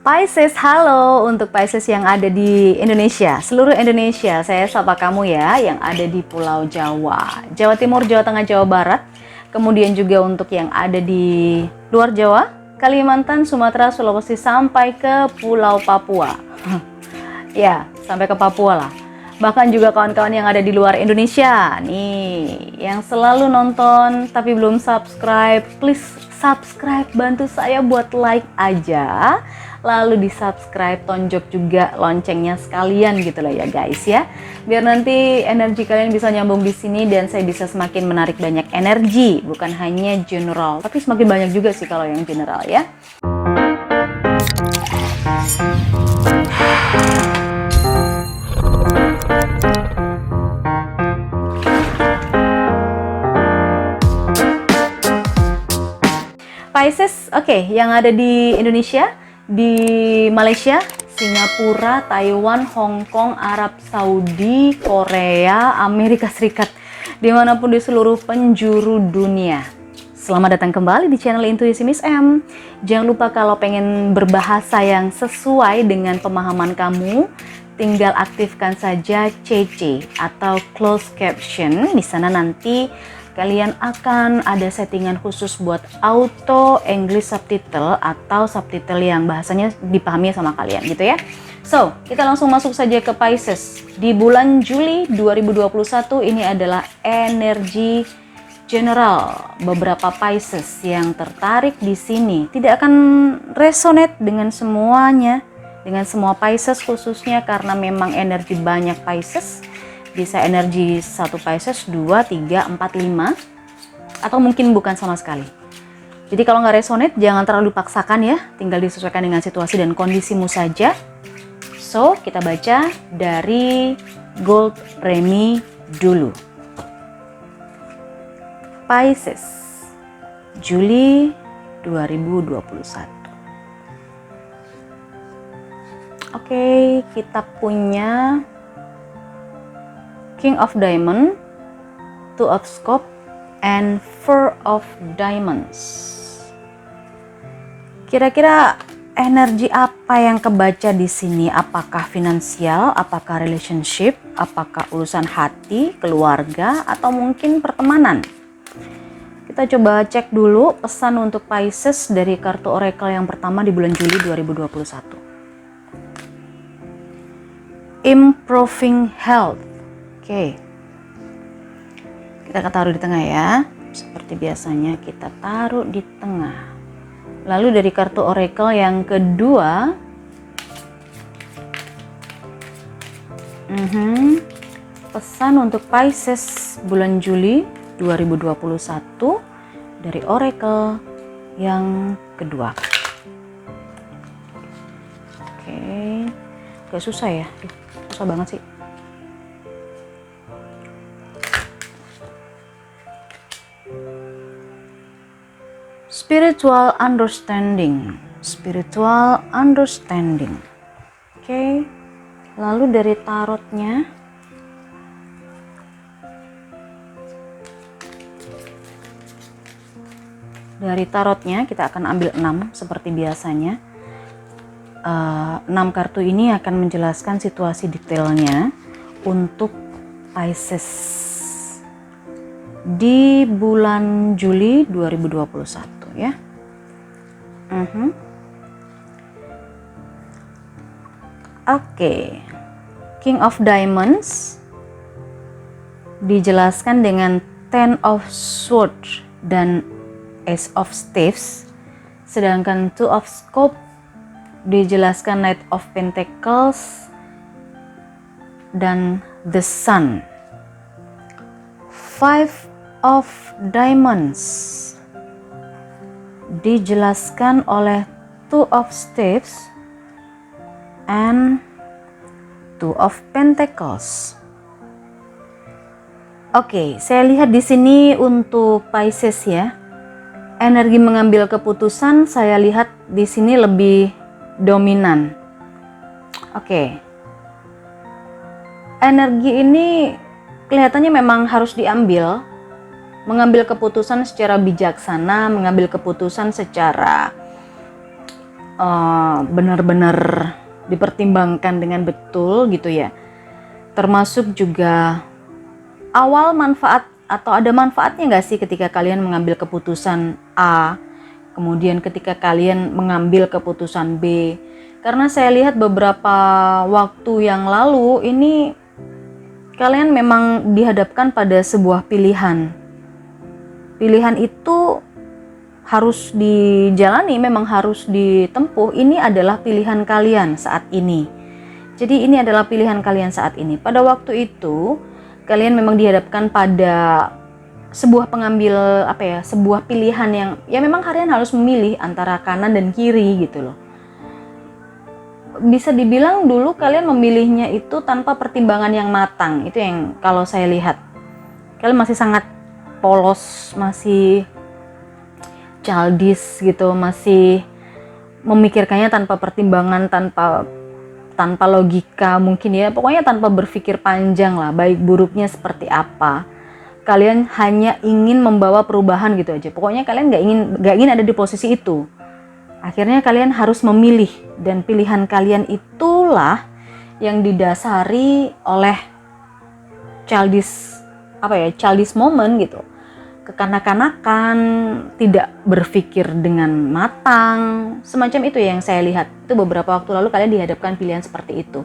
Pisces, halo untuk Pisces yang ada di Indonesia, seluruh Indonesia. Saya sapa kamu ya yang ada di Pulau Jawa, Jawa Timur, Jawa Tengah, Jawa Barat. Kemudian juga untuk yang ada di luar Jawa, Kalimantan, Sumatera, Sulawesi, sampai ke Pulau Papua. Ya, sampai ke Papua lah. Bahkan juga kawan-kawan yang ada di luar Indonesia. Nih, yang selalu nonton tapi belum subscribe, please subscribe, bantu saya buat like aja. Lalu di subscribe, tonjok juga loncengnya sekalian gitu loh ya guys ya. Biar nanti energi kalian bisa nyambung di sini dan saya bisa semakin menarik banyak energi. Bukan hanya general, tapi semakin banyak juga sih kalau yang general ya. Pisces, oke, yang ada di Indonesia, di Malaysia, Singapura, Taiwan, Hong Kong, Arab Saudi, Korea, Amerika Serikat, dimanapun di seluruh penjuru dunia. Selamat datang kembali di channel Intuisi Miss M. Jangan lupa kalau pengen berbahasa yang sesuai dengan pemahaman kamu, tinggal aktifkan saja CC atau closed caption. Di sana nanti kalian akan ada settingan khusus buat auto English subtitle atau subtitle yang bahasanya dipahami sama kalian gitu ya. So, kita langsung masuk saja ke Pisces. Di bulan Juli 2021 ini adalah energi general. Beberapa Pisces yang tertarik di sini tidak akan resonate dengan semuanya, dengan semua Pisces khususnya karena memang energi banyak Pisces. Bisa energi 1 Pisces, 2, 3, 4, 5, atau mungkin bukan sama sekali. Jadi kalau nggak resonate, jangan terlalu dipaksakan ya, tinggal disesuaikan dengan situasi dan kondisimu saja. So, kita baca dari Gold Remy dulu. Pisces, Juli 2021. Oke, kita punya King of Diamond, Two of Scope, and Four of Diamonds. Kira-kira energi apa yang kebaca di sini? Apakah finansial, apakah relationship, apakah urusan hati, keluarga, atau mungkin pertemanan? Kita coba cek dulu pesan untuk Pisces dari kartu Oracle yang pertama di bulan Juli 2021. Improving health. Oke, kita taruh di tengah ya, seperti biasanya kita taruh di tengah. Lalu dari kartu Oracle yang kedua, pesan untuk Pisces bulan Juli 2021 dari Oracle yang kedua. Oke, gak susah ya, susah banget sih. Spiritual understanding, spiritual understanding. Oke, lalu dari tarotnya, kita akan ambil 6 seperti biasanya. 6 kartu ini akan menjelaskan situasi detailnya untuk Pisces di bulan Juli 2021 ya. Oke. King of Diamonds dijelaskan dengan Ten of Swords dan Ace of Staves, sedangkan Two of Scope dijelaskan Knight of Pentacles dan The Sun. Five of Diamonds dijelaskan oleh Two of Staves and Two of Pentacles. Oke, saya lihat di sini untuk Pisces ya. Energi mengambil keputusan saya lihat di sini lebih dominan. Oke. Energi ini kelihatannya memang harus diambil. Mengambil keputusan secara bijaksana, mengambil keputusan secara benar-benar dipertimbangkan dengan betul gitu ya. Termasuk juga awal manfaat, atau ada manfaatnya nggak sih ketika kalian mengambil keputusan A, kemudian ketika kalian mengambil keputusan B. Karena saya lihat beberapa waktu yang lalu ini kalian memang dihadapkan pada sebuah pilihan. Pilihan itu harus dijalani, memang harus ditempuh. Ini adalah pilihan kalian saat ini. Jadi ini adalah pilihan kalian saat ini. Pada waktu itu kalian memang dihadapkan pada sebuah sebuah pilihan yang ya memang kalian harus memilih antara kanan dan kiri gitu loh. Bisa dibilang dulu kalian memilihnya itu tanpa pertimbangan yang matang. Itu yang kalau saya lihat. Kalian masih sangat polos, masih childish gitu, masih memikirkannya tanpa pertimbangan, tanpa logika mungkin ya, pokoknya tanpa berpikir panjang lah, baik buruknya seperti apa. Kalian hanya ingin membawa perubahan gitu aja. Pokoknya kalian nggak ingin ada di posisi itu. Akhirnya kalian harus memilih, dan pilihan kalian itulah yang didasari oleh childish moment gitu. Kekanak-kanakan, tidak berpikir dengan matang, semacam itu yang saya lihat. Itu beberapa waktu lalu kalian dihadapkan pilihan seperti itu.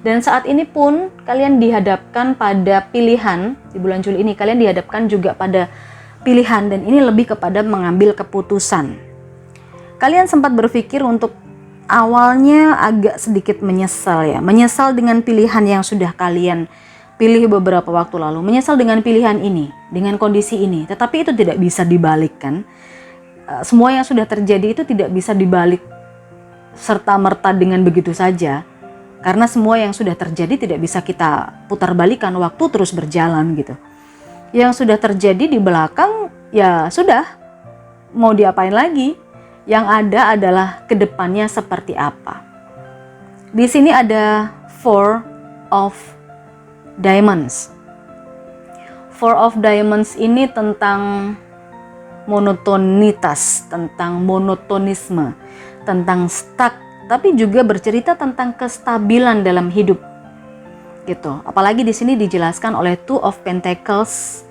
Dan saat ini pun kalian dihadapkan pada pilihan, di bulan Juli ini kalian dihadapkan juga pada pilihan, dan ini lebih kepada mengambil keputusan. Kalian sempat berpikir untuk awalnya agak sedikit menyesal ya, menyesal dengan pilihan yang sudah kalian pilih beberapa waktu lalu, menyesal dengan pilihan ini, dengan kondisi ini. Tetapi itu tidak bisa dibalikkan. Semua yang sudah terjadi itu tidak bisa dibalik serta-merta dengan begitu saja. Karena semua yang sudah terjadi tidak bisa kita putar balikan, waktu terus berjalan gitu. Yang sudah terjadi di belakang ya sudah, mau diapain lagi? Yang ada adalah kedepannya seperti apa. Di sini ada Four of Diamonds. Four of Diamonds ini tentang monotonitas, tentang monotonisme, tentang stuck, tapi juga bercerita tentang kestabilan dalam hidup. Gitu. Apalagi di sini dijelaskan oleh Two of Pentacles,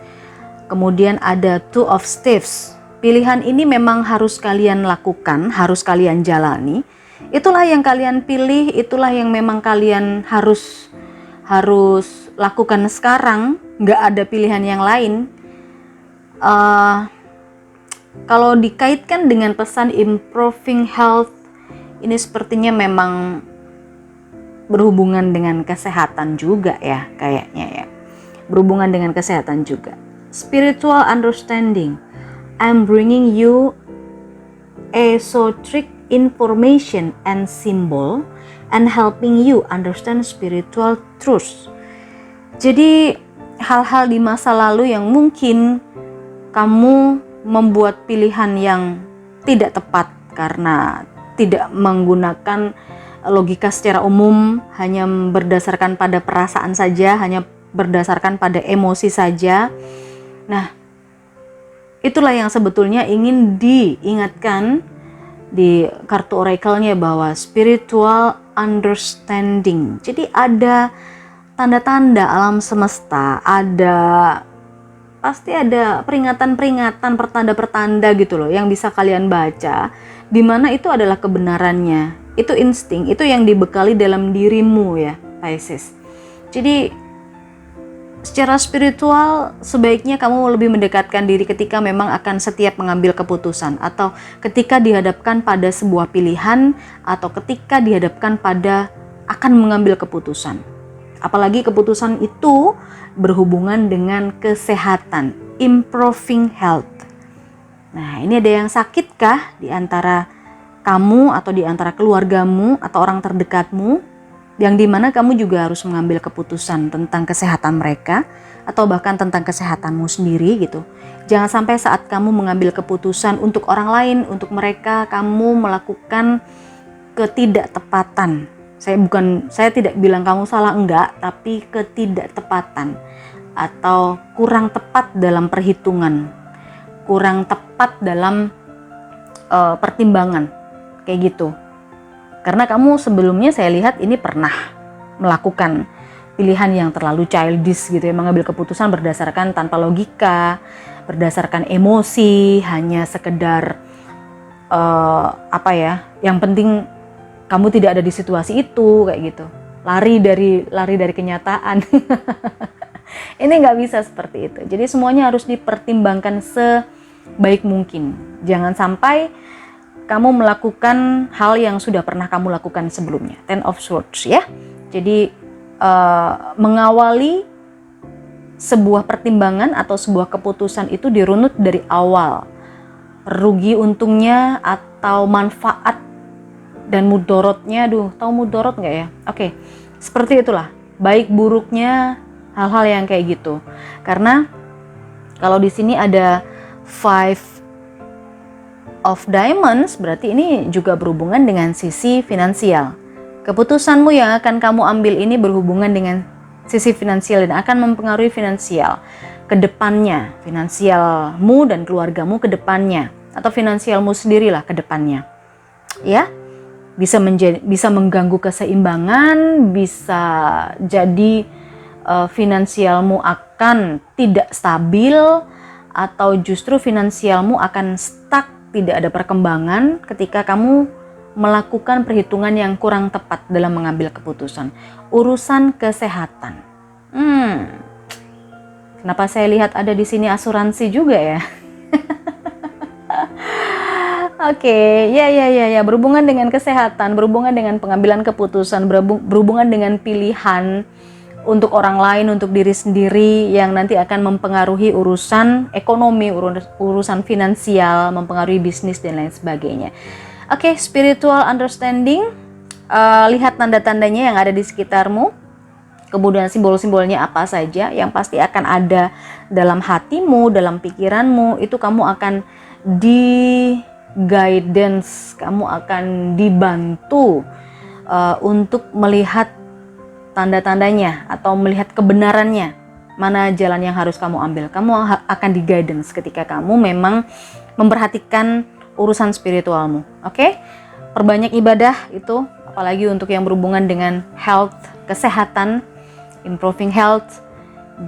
kemudian ada Two of Staves. Pilihan ini memang harus kalian lakukan, harus kalian jalani. Itulah yang kalian pilih, itulah yang memang kalian harus lakukan sekarang, nggak ada pilihan yang lain. Kalau dikaitkan dengan pesan improving health, ini sepertinya memang berhubungan dengan kesehatan juga ya, kayaknya ya. Berhubungan dengan kesehatan juga. Spiritual understanding. I'm bringing you esoteric information and symbol and helping you understand spiritual truths. Jadi hal-hal di masa lalu yang mungkin kamu membuat pilihan yang tidak tepat karena tidak menggunakan logika secara umum, hanya berdasarkan pada perasaan saja, hanya berdasarkan pada emosi saja. Nah, itulah yang sebetulnya ingin diingatkan di kartu oracle-nya, bahwa spiritual understanding. Jadi ada tanda-tanda alam semesta, pasti ada peringatan-peringatan, pertanda-pertanda gitu loh yang bisa kalian baca, di mana itu adalah kebenarannya. Itu insting, itu yang dibekali dalam dirimu ya, Pisces. Jadi secara spiritual sebaiknya kamu lebih mendekatkan diri ketika memang akan setiap mengambil keputusan, atau ketika dihadapkan pada sebuah pilihan, atau ketika dihadapkan pada akan mengambil keputusan. Apalagi keputusan itu berhubungan dengan kesehatan, improving health. Nah, ini ada yang sakitkah di antara kamu atau di antara keluargamu atau orang terdekatmu, yang dimana kamu juga harus mengambil keputusan tentang kesehatan mereka atau bahkan tentang kesehatanmu sendiri gitu. Jangan sampai saat kamu mengambil keputusan untuk orang lain, untuk mereka, kamu melakukan ketidaktepatan. Saya tidak bilang kamu salah, enggak, tapi ketidaktepatan atau kurang tepat dalam perhitungan, kurang tepat dalam pertimbangan, kayak gitu. Karena kamu sebelumnya saya lihat ini pernah melakukan pilihan yang terlalu childish gitu ya, mengambil keputusan berdasarkan tanpa logika, berdasarkan emosi, hanya sekedar yang penting kamu tidak ada di situasi itu kayak gitu. Lari dari kenyataan. Ini nggak bisa seperti itu. Jadi semuanya harus dipertimbangkan sebaik mungkin. Jangan sampai kamu melakukan hal yang sudah pernah kamu lakukan sebelumnya. Ten of Swords ya. Jadi mengawali sebuah pertimbangan atau sebuah keputusan itu dirunut dari awal. Rugi untungnya atau manfaat dan mudorotnya, tahu mudorot nggak ya? Oke, seperti itulah. Baik buruknya hal-hal yang kayak gitu. Karena kalau di sini ada Five of Diamonds, berarti ini juga berhubungan dengan sisi finansial. Keputusanmu yang akan kamu ambil ini berhubungan dengan sisi finansial dan akan mempengaruhi finansial ke depannya, finansialmu dan keluargamu ke depannya, atau finansialmu sendirilah ke depannya. Ya, bisa mengganggu keseimbangan, bisa jadi finansialmu akan tidak stabil, atau justru finansialmu akan stuck, tidak ada perkembangan ketika kamu melakukan perhitungan yang kurang tepat dalam mengambil keputusan. Urusan kesehatan. Kenapa saya lihat ada di sini asuransi juga ya? Oke, ya, berhubungan dengan kesehatan, berhubungan dengan pengambilan keputusan, berhubungan dengan pilihan untuk orang lain, untuk diri sendiri yang nanti akan mempengaruhi urusan ekonomi, urusan finansial, mempengaruhi bisnis dan lain sebagainya. Oke, spiritual understanding, lihat tanda-tandanya yang ada di sekitarmu, kemudian simbol-simbolnya apa saja yang pasti akan ada dalam hatimu, dalam pikiranmu, itu kamu akan guidance, kamu akan dibantu untuk melihat tanda-tandanya atau melihat kebenarannya, mana jalan yang harus kamu ambil. Kamu akan di guidance ketika kamu memang memperhatikan urusan spiritualmu. Oke? Perbanyak ibadah itu, apalagi untuk yang berhubungan dengan health, kesehatan, improving health.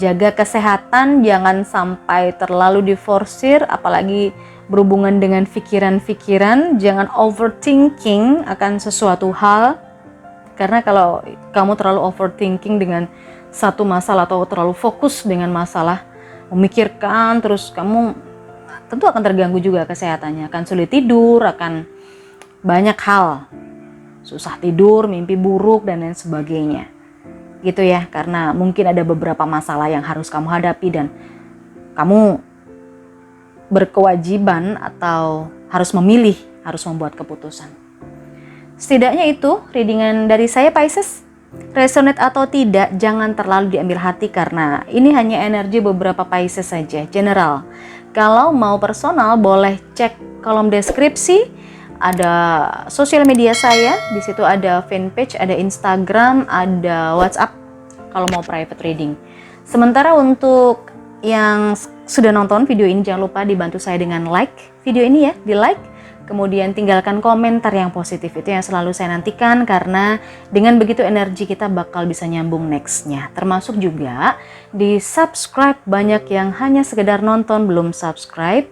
Jaga kesehatan, jangan sampai terlalu diforsir, apalagi berhubungan dengan pikiran-pikiran. Jangan overthinking akan sesuatu hal, karena kalau kamu terlalu overthinking dengan satu masalah atau terlalu fokus dengan masalah, memikirkan terus, kamu tentu akan terganggu juga kesehatannya, akan sulit tidur, akan banyak hal, susah tidur, mimpi buruk dan lain sebagainya. Gitu ya, karena mungkin ada beberapa masalah yang harus kamu hadapi dan kamu berkewajiban atau harus memilih, harus membuat keputusan. Setidaknya itu readingan dari saya, Pisces. Resonate atau tidak, jangan terlalu diambil hati karena ini hanya energi beberapa Pisces saja, general. Kalau mau personal, boleh cek kolom deskripsi, ada sosial media saya, di situ ada fanpage, ada Instagram, ada WhatsApp kalau mau private reading. Sementara untuk yang sudah nonton video ini, jangan lupa dibantu saya dengan like video ini ya, di like. Kemudian tinggalkan komentar yang positif, itu yang selalu saya nantikan, karena dengan begitu energi kita bakal bisa nyambung nextnya. Termasuk juga di subscribe, banyak yang hanya sekedar nonton belum subscribe,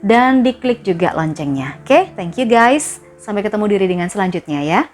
dan diklik juga loncengnya. Oke, thank you guys. Sampai ketemu di readingan selanjutnya ya.